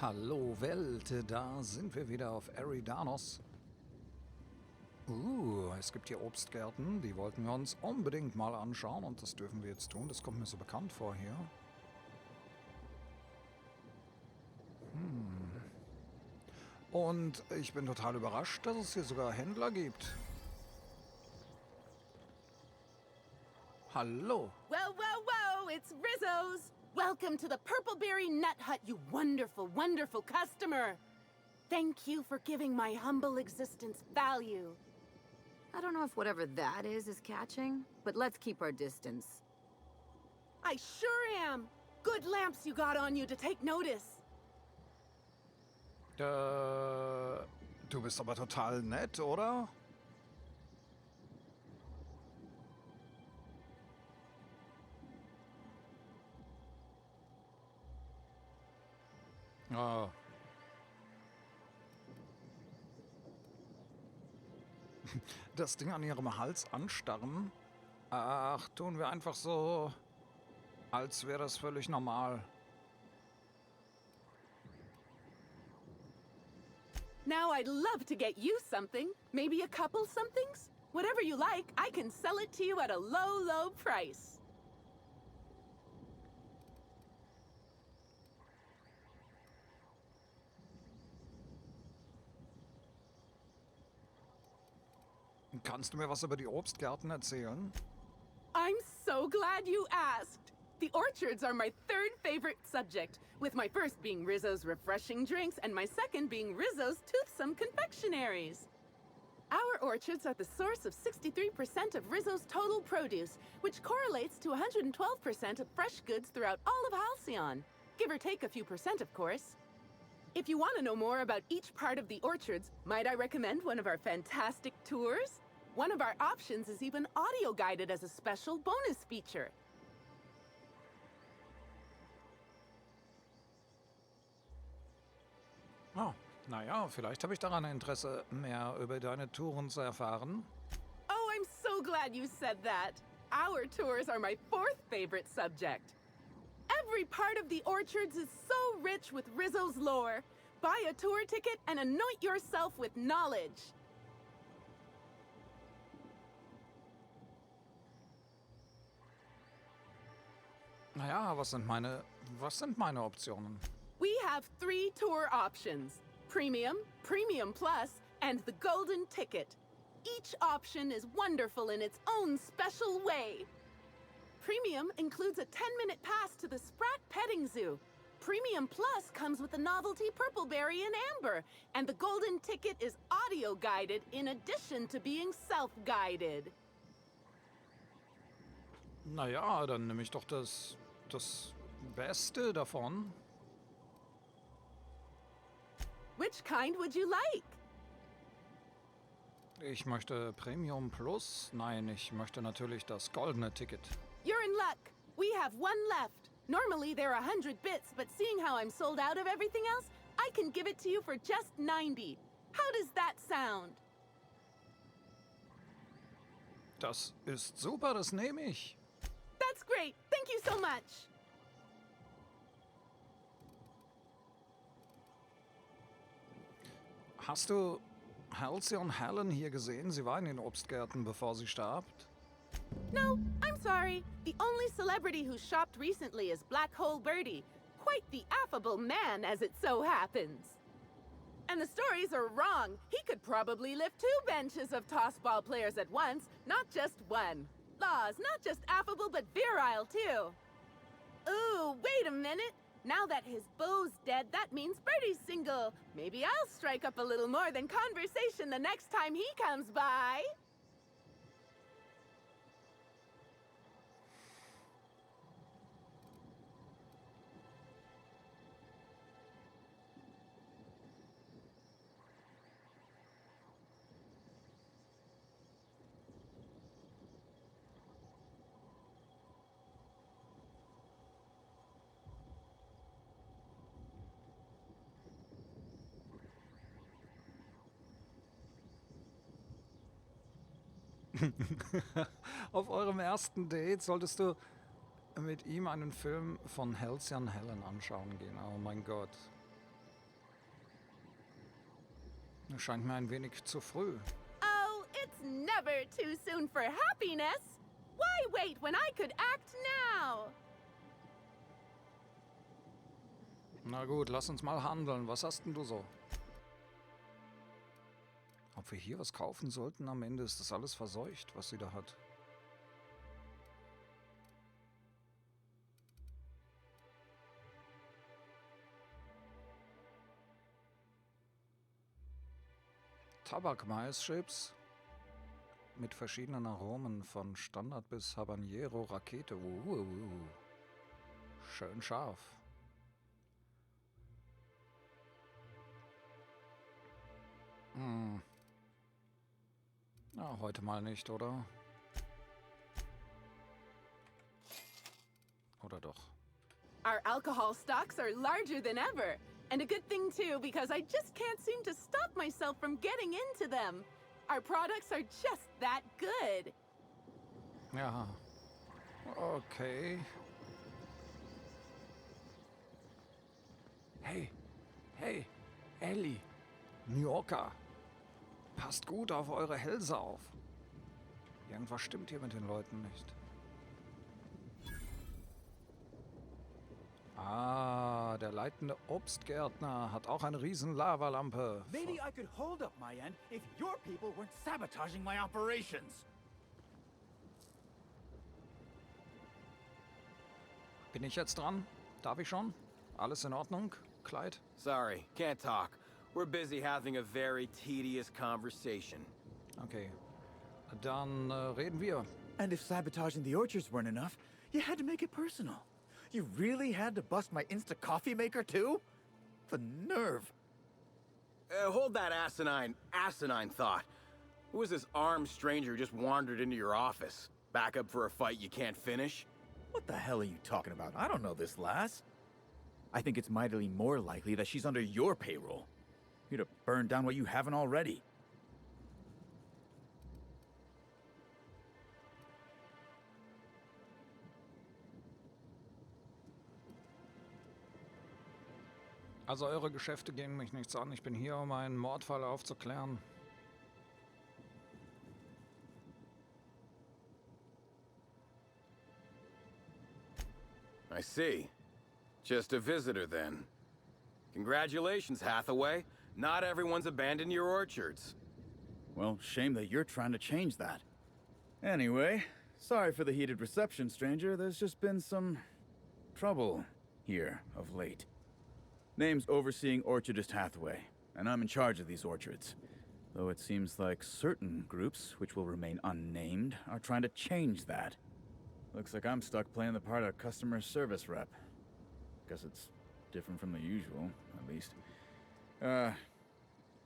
Hallo Welt, da sind wir wieder auf Eridanos. Es gibt hier Obstgärten, die wollten wir uns unbedingt mal anschauen und das dürfen wir jetzt tun. Das kommt mir so bekannt vor hier. Und ich bin total überrascht, dass es hier sogar Händler gibt. Hallo. Whoa, it's Rizzo's! Welcome to the Purpleberry Nut Hut, you wonderful, wonderful customer! Thank you for giving my humble existence value. I don't know if whatever that is catching, but let's keep our distance. I sure am! Good lamps you got on you to take notice. Du bist aber total nett, oder? Oh. Das Ding an ihrem Hals anstarren? Ach, tun wir einfach so, als wäre das völlig normal. Now I'd love to get you something. Maybe a couple somethings? Whatever you like, I can sell it to you at a low, low price. Kannst du mir was über die Obstgärten erzählen? I'm so glad you asked. The orchards are my third favorite subject, with my first being Rizzo's refreshing drinks and my second being Rizzo's toothsome confectionaries. Our orchards are the source of 63% of Rizzo's total produce, which correlates to 112% of fresh goods throughout all of Halcyon. Give or take a few percent, of course. If you want to know more about each part of the orchards, might I recommend one of our fantastic tours? One of our options is even audio-guided as a special bonus feature. Oh, naja, vielleicht habe ich daran Interesse, mehr über deine Touren zu erfahren. Oh, I'm so glad you said that. Our tours are my fourth favorite subject. Every part of the orchards is so rich with Rizzo's lore. Buy a tour ticket and anoint yourself with knowledge. Naja, was sind meine Optionen? We have 3 tour options: Premium, Premium Plus, and the Golden Ticket. Each option is wonderful in its own special way. Premium includes a 10-minute pass to the Sprat Petting Zoo. Premium Plus comes with a novelty Purpleberry and Amber, and the Golden Ticket is audio-guided in addition to being self-guided. Naja, dann nehme ich doch das Beste davon. Which kind would you like? Ich möchte Premium Plus. Nein, ich möchte natürlich das goldene Ticket. You're in luck. We have one left. Normally they're 100 bits, but seeing how I'm sold out of everything else, I can give it to you for just 90. How does that sound? Das ist super, das nehme ich. That's great. Thank you so much. Hast du Halcyon Helen hier gesehen? Sie war in den Obstgärten, bevor sie starb. No, I'm sorry. The only celebrity who shopped recently is Black Hole Birdie. Quite the affable man, as it so happens. And the stories are wrong. He could probably lift 2 benches of tossball players at once, not just one. Laws, not just affable, but virile, too. Ooh, wait a minute. Now that his beau's dead, that means Birdie's single. Maybe I'll strike up a little more than conversation the next time he comes by. Auf eurem ersten Date solltest du mit ihm einen Film von Halcyon Helen anschauen gehen. Oh mein Gott. Das scheint mir ein wenig zu früh. Oh, it's never too soon for happiness. Why wait when I could act now? Na gut, lass uns mal handeln. Was hast denn du so? Ob wir hier was kaufen sollten? Am Ende ist das alles verseucht, was sie da hat. Tabak-Mais-Chips mit verschiedenen Aromen von Standard bis Habanero Rakete. Schön scharf. Na, heute mal nicht, oder? Oder doch? Our alcohol stocks are larger than ever. And a good thing, too, because I just can't seem to stop myself from getting into them. Our products are just that good. Ja. Okay. Hey, Ellie. New Yorker. Passt gut auf eure Hälse auf. Irgendwas stimmt hier mit den Leuten nicht. Ah, der leitende Obstgärtner hat auch eine riesen Lavalampe. Maybe I could hold up my end if your people weren't sabotaging my operations. Bin ich jetzt dran? Darf ich schon? Alles in Ordnung, Clyde? Sorry, can't talk. We're busy having a very tedious conversation. Okay. Dann reden wir. And if sabotaging the orchards weren't enough, you had to make it personal. You really had to bust my Insta coffee maker too? The nerve. Hold that asinine thought. Who was this armed stranger who just wandered into your office? Back up for a fight you can't finish? What the hell are you talking about? I don't know this lass. I think it's mightily more likely that she's under your payroll. You'd have burned down what you haven't already. Also eure Geschäfte gehen mich nichts an. Ich bin hier, um einen Mordfall aufzuklären. I see. Just a visitor then. Congratulations, Hathaway. Not everyone's abandoned your orchards. Well, shame that you're trying to change that. Anyway, sorry for the heated reception, stranger. There's just been some trouble here of late. Name's Overseeing Orchardist Hathaway, and I'm in charge of these orchards. Though it seems like certain groups, which will remain unnamed, are trying to change that. Looks like I'm stuck playing the part of customer service rep. Guess it's different from the usual, at least.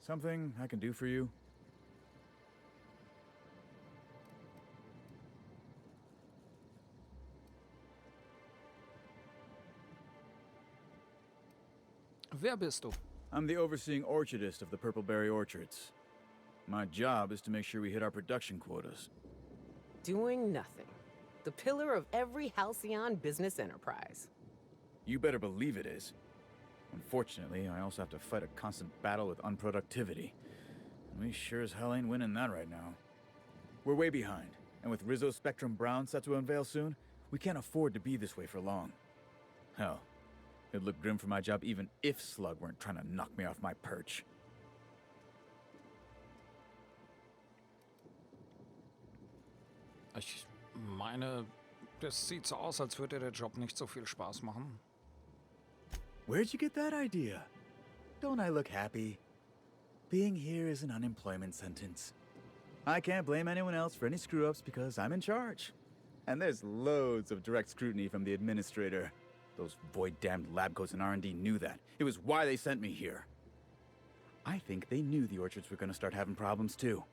Something I can do for you? Wer bist du? I'm the overseeing orchardist of the Purpleberry Orchards. My job is to make sure we hit our production quotas. Doing nothing. The pillar of every halcyon business enterprise. You better believe it is. Unfortunately, I also have to fight a constant battle with unproductivity. And we sure as hell ain't winning that right now. We're way behind, and with Rizzo Spectrum Brown set to unveil soon, we can't afford to be this way for long. Hell, it'd look grim for my job even if Slug weren't trying to knock me off my perch. Ich meine, das sieht so aus, als würde der Job nicht so viel Spaß machen. Where'd you get that idea? Don't I look happy? Being here is an unemployment sentence. I can't blame anyone else for any screw-ups because I'm in charge. And there's loads of direct scrutiny from the administrator. Those void-damned lab coats in R&D knew that. It was why they sent me here. I think they knew the orchards were gonna start having problems too.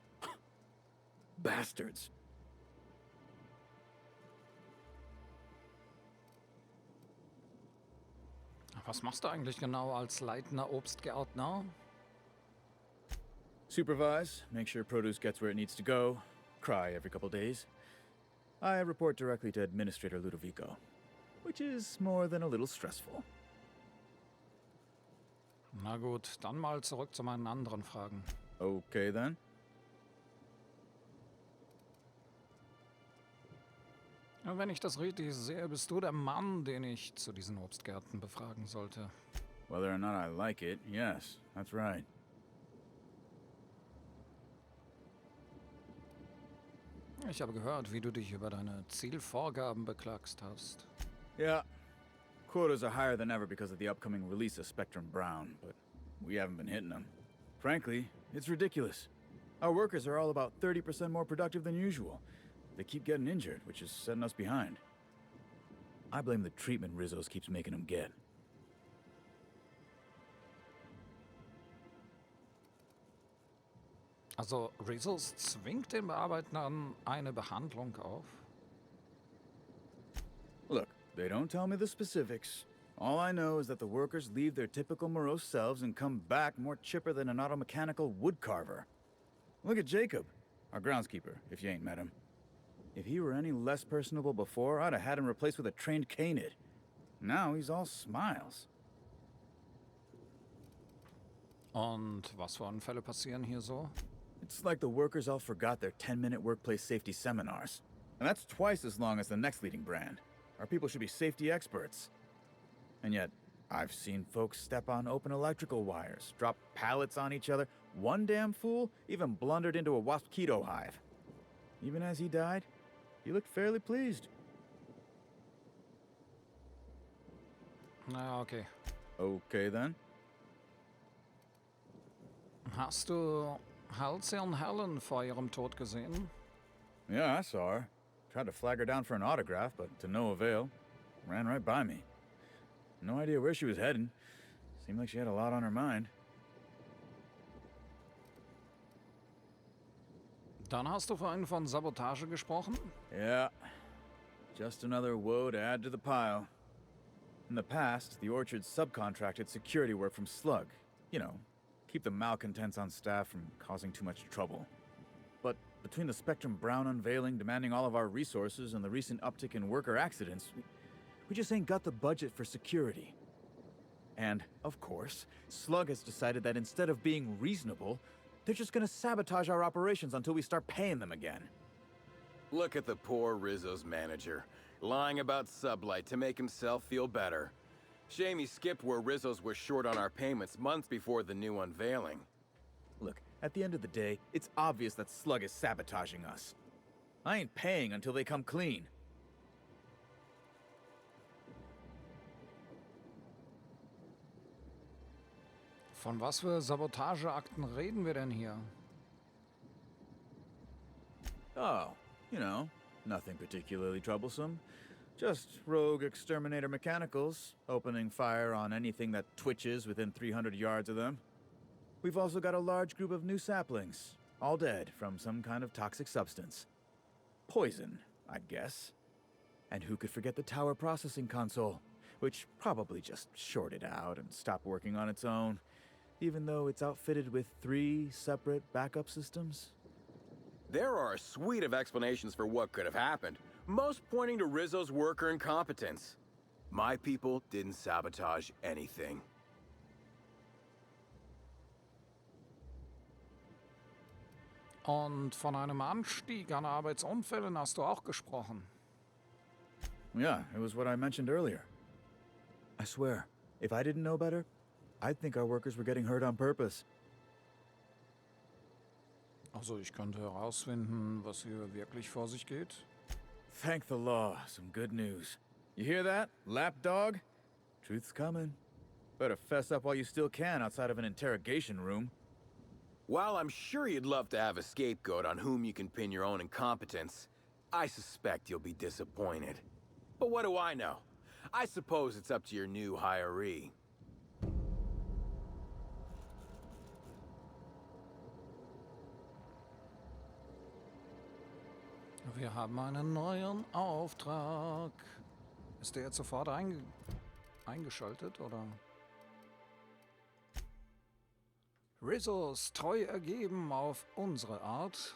Bastards. Was machst du eigentlich genau als leitender Obstgärtner? Supervise, make sure produce gets where it needs to go, cry every couple days. I report directly to Administrator Ludovico, which is more than a little stressful. Na gut, dann mal zurück zu meinen anderen Fragen. Okay, then. Wenn ich das richtig sehe, bist du der Mann, den ich zu diesen Obstgärten befragen sollte. Whether or not I like it, yes, that's right. Ich habe gehört, wie du dich über deine Zielvorgaben beklagst hast. Yeah, quotas are higher than ever because of the upcoming release of Spectrum Brown, but we haven't been hitting them. Frankly, it's ridiculous. Our workers are all about 30% more productive than usual. They keep getting injured, which is setting us behind. I blame the treatment Rizzo's keeps making them get. Also, Rizzo's zwingt den Bearbeitern eine Behandlung auf? Look, they don't tell me the specifics. All I know is that the workers leave their typical morose selves and come back more chipper than an automechanical woodcarver. Look at Jacob, our groundskeeper, if you ain't met him. If he were any less personable before, I'd have had him replaced with a trained canid. Now he's all smiles. Und was für Unfälle passieren hier so? It's like the workers all forgot their 10-minute workplace safety seminars. And that's twice as long as the next leading brand. Our people should be safety experts. And yet, I've seen folks step on open electrical wires, drop pallets on each other. One damn fool even blundered into a mosquito hive. Even as he died, he looked fairly pleased. Na, okay. Okay, then. Hast du Halsey und Helen vor ihrem Tod gesehen? Yeah, I saw her. Tried to flag her down for an autograph, but to no avail. Ran right by me. No idea where she was heading. Seemed like she had a lot on her mind. Dann hast du vorhin von Sabotage gesprochen? Yeah. Just another woe to add to the pile. In the past, the orchard subcontracted security work from Slug. You know, keep the malcontents on staff from causing too much trouble. But between the Spectrum Brown unveiling demanding all of our resources and the recent uptick in worker accidents, we just ain't got the budget for security. And, of course, Slug has decided that instead of being reasonable, they're just gonna sabotage our operations until we start paying them again. Look at the poor Rizzo's manager, lying about Sublight to make himself feel better. Shame he skipped where Rizzo's was short on our payments months before the new unveiling. Look, at the end of the day, it's obvious that Slug is sabotaging us. I ain't paying until they come clean. Von was für Sabotageakten reden wir denn hier? Oh, you know, nothing particularly troublesome. Just rogue exterminator mechanicals, opening fire on anything that twitches within 300 yards of them. We've also got a large group of new saplings, all dead from some kind of toxic substance. Poison, I'd guess. And who could forget the tower processing console, which probably just shorted out and stopped working on its own, even though it's outfitted with 3 separate backup systems? There are a suite of explanations for what could have happened, most pointing to Rizzo's worker incompetence. My people didn't sabotage anything. Und von einem Anstieg an Arbeitsunfällen hast du auch gesprochen. Yeah, it was what I mentioned earlier. I swear, if I didn't know better, I'd think our workers were getting hurt on purpose. Also ich könnte herausfinden, was hier wirklich vor sich geht. Thank the law, some good news. You hear that, lapdog? Truth's coming. Better fess up while you still can outside of an interrogation room. While I'm sure you'd love to have a scapegoat on whom you can pin your own incompetence, I suspect you'll be disappointed. But what do I know? I suppose it's up to your new hiree. Wir haben einen neuen Auftrag. Ist der jetzt sofort eingeschaltet, oder? Rizzo's treu ergeben auf unsere Art.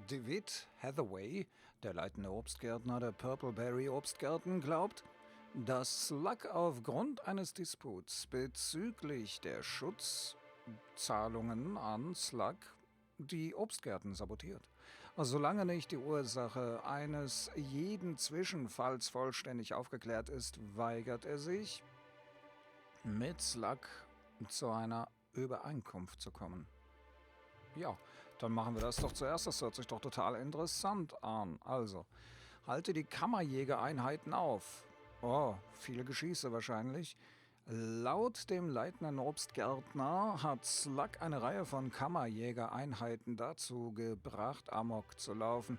David Hathaway, der leitende Obstgärtner der Purple Berry Obstgärten, glaubt, dass Slug aufgrund eines Disputs bezüglich der Schutzzahlungen an Slug die Obstgärten sabotiert. Solange nicht die Ursache eines jeden Zwischenfalls vollständig aufgeklärt ist, weigert er sich, mit Slug zu einer Übereinkunft zu kommen. Ja, dann machen wir das doch zuerst. Das hört sich doch total interessant an. Also, halte die Kammerjägereinheiten auf. Oh, viele Geschieße wahrscheinlich. Laut dem leitenden Obstgärtner hat Slug eine Reihe von Kammerjägereinheiten dazu gebracht, Amok zu laufen.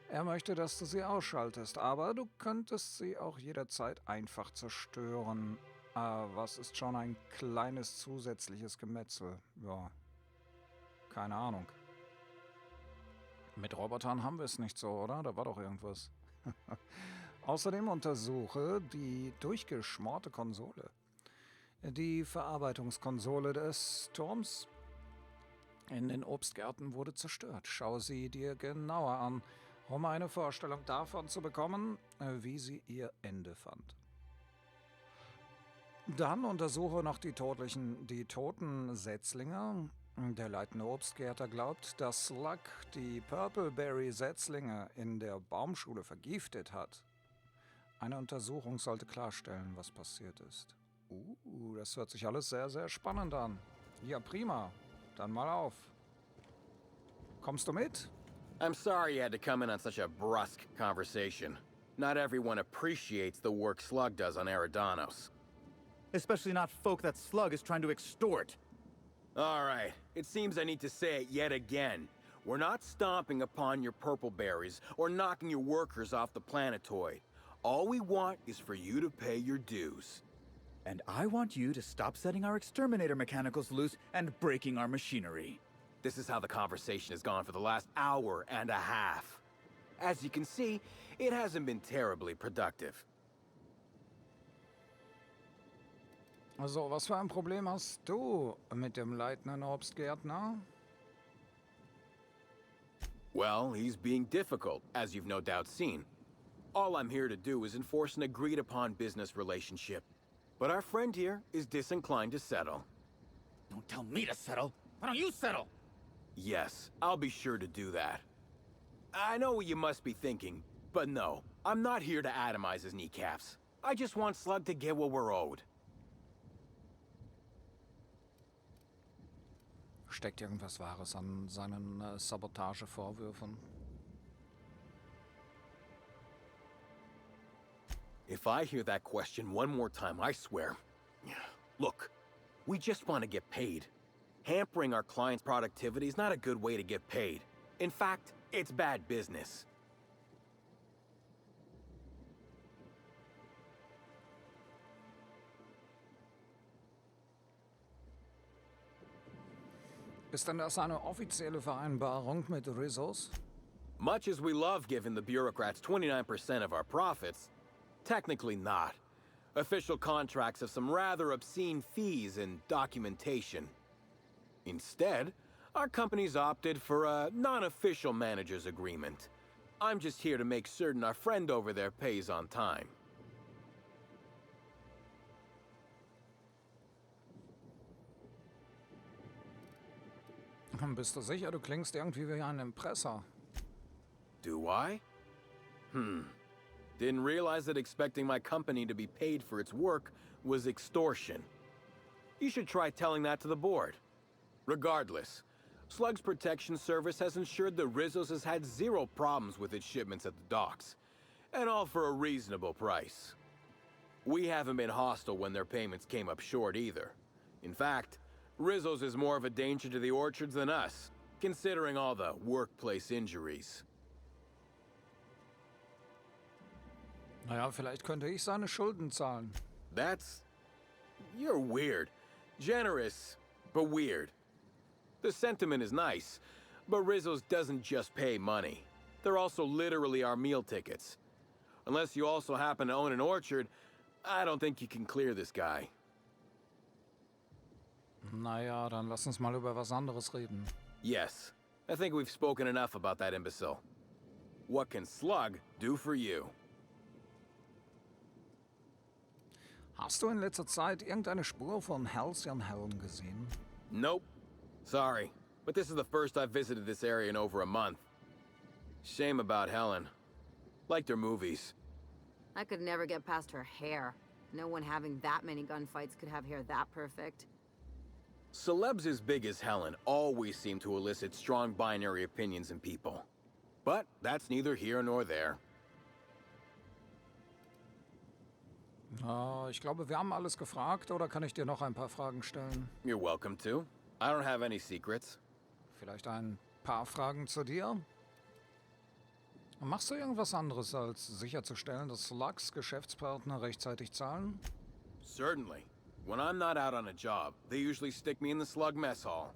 Er möchte, dass du sie ausschaltest, aber du könntest sie auch jederzeit einfach zerstören. Was ist schon ein kleines zusätzliches Gemetzel? Ja, keine Ahnung. Mit Robotern haben wir es nicht so, oder? Da war doch irgendwas. Außerdem untersuche die durchgeschmorte Konsole. Die Verarbeitungskonsole des Turms in den Obstgärten wurde zerstört. Schau sie dir genauer an, um eine Vorstellung davon zu bekommen, wie sie ihr Ende fand. Dann untersuche noch die toten Setzlinge. Der leitende Obstgärtner glaubt, dass Slug die Purpleberry-Setzlinge in der Baumschule vergiftet hat. Eine Untersuchung sollte klarstellen, was passiert ist. Das hört sich alles sehr, sehr spannend an. Ja, prima. Dann mal auf. Kommst du mit? I'm sorry you had to come in on such a brusque conversation. Not everyone appreciates the work Slug does on Eridanos. Especially not folk that Slug is trying to extort. All right, it seems I need to say it yet again. We're not stomping upon your purple berries or knocking your workers off the planetoid. All we want is for you to pay your dues. And I want you to stop setting our exterminator mechanicals loose and breaking our machinery. This is how the conversation has gone for the last hour and a half. As you can see, it hasn't been terribly productive. Also, was für ein Problem hast du mit dem leitenden Obstgärtner? Well, he's being difficult, as you've no doubt seen. All I'm here to do is enforce an agreed-upon business relationship. But our friend here is disinclined to settle. Don't tell me to settle. Why don't you settle? Yes, I'll be sure to do that. I know what you must be thinking, but no, I'm not here to atomize his kneecaps. I just want Slug to get what we're owed. Steckt irgendwas Wahres an seinen Sabotagevorwürfen? If I hear that question one more time, I swear. Look, we just want to get paid. Hampering our clients' productivity is not a good way to get paid. In fact, it's bad business. Ist denn das eine offizielle Vereinbarung mit Rizzos? Much as we love giving the bureaucrats 29% of our profits, technically not. Official contracts have some rather obscene fees and documentation. Instead, our company's opted for a non-official manager's agreement. I'm just here to make certain our friend over there pays on time. Bist du sicher? Du klingst irgendwie wie ein Impressor. Do I? Didn't realize that expecting my company to be paid for its work was extortion. You should try telling that to the board. Regardless, Slug's Protection Service has ensured that Rizzo's has had zero problems with its shipments at the docks, and all for a reasonable price. We haven't been hostile when their payments came up short either. In fact, Rizzo's is more of a danger to the orchards than us, considering all the workplace injuries. Naja, vielleicht könnte ich seine Schulden zahlen. You're weird. Generous, but weird. The sentiment is nice, but Rizzo's doesn't just pay money. They're also literally our meal tickets. Unless you also happen to own an orchard, I don't think you can clear this guy. Naja, dann lass uns mal über was anderes reden. Yes, I think we've spoken enough about that imbecile. What can Slug do for you? Hast du in letzter Zeit irgendeine Spur von Halcyon Helen gesehen? Nope. Sorry, but this is the first I've visited this area in over a month. Shame about Helen. Liked her movies. I could never get past her hair. No one having that many gunfights could have hair that perfect. Celebs as big as Helen always seem to elicit strong binary opinions in people. But that's neither here nor there. Ich glaube, wir haben alles gefragt, oder kann ich dir noch ein paar Fragen stellen? You're welcome to. I don't have any secrets. Vielleicht ein paar Fragen zu dir? Machst du irgendwas anderes, als sicherzustellen, dass Slugs Geschäftspartner rechtzeitig zahlen? Certainly. When I'm not out on a job, they usually stick me in the slug mess hall.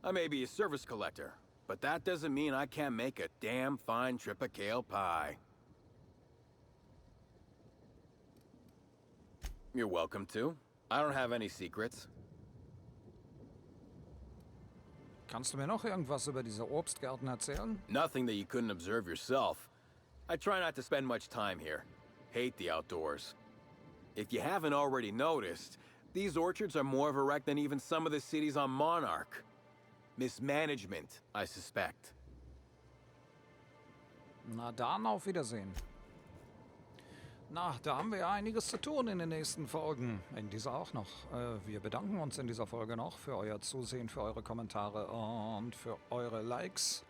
I may be a service collector, but that doesn't mean I can't make a damn fine trip of kale pie. You're welcome to. I don't have any secrets. Kannst du mir noch irgendwas über diese Obstgärten erzählen? Nothing that you couldn't observe yourself. I try not to spend much time here. Hate the outdoors. If you haven't already noticed, these orchards are more of a wreck than even some of the cities on Monarch. Mismanagement, I suspect. Na dann, auf Wiedersehen. Na, da haben wir ja einiges zu tun in den nächsten Folgen. In dieser auch noch. Wir bedanken uns in dieser Folge noch für euer Zusehen, für eure Kommentare und für eure Likes.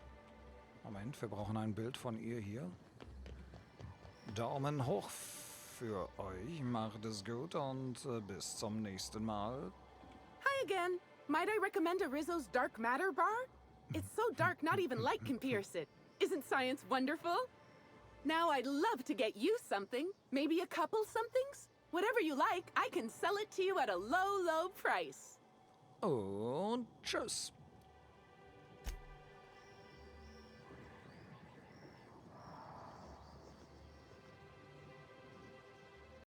Moment, wir brauchen ein Bild von ihr hier. Daumen hoch für euch, macht es gut und bis zum nächsten Mal. Hi again. Might I recommend a Rizzo's Dark Matter bar? It's so dark not even light can pierce it. Isn't science wonderful? Now I'd love to get you something. Maybe a couple somethings? Whatever you like, I can sell it to you at a low, low price. Und tschüss.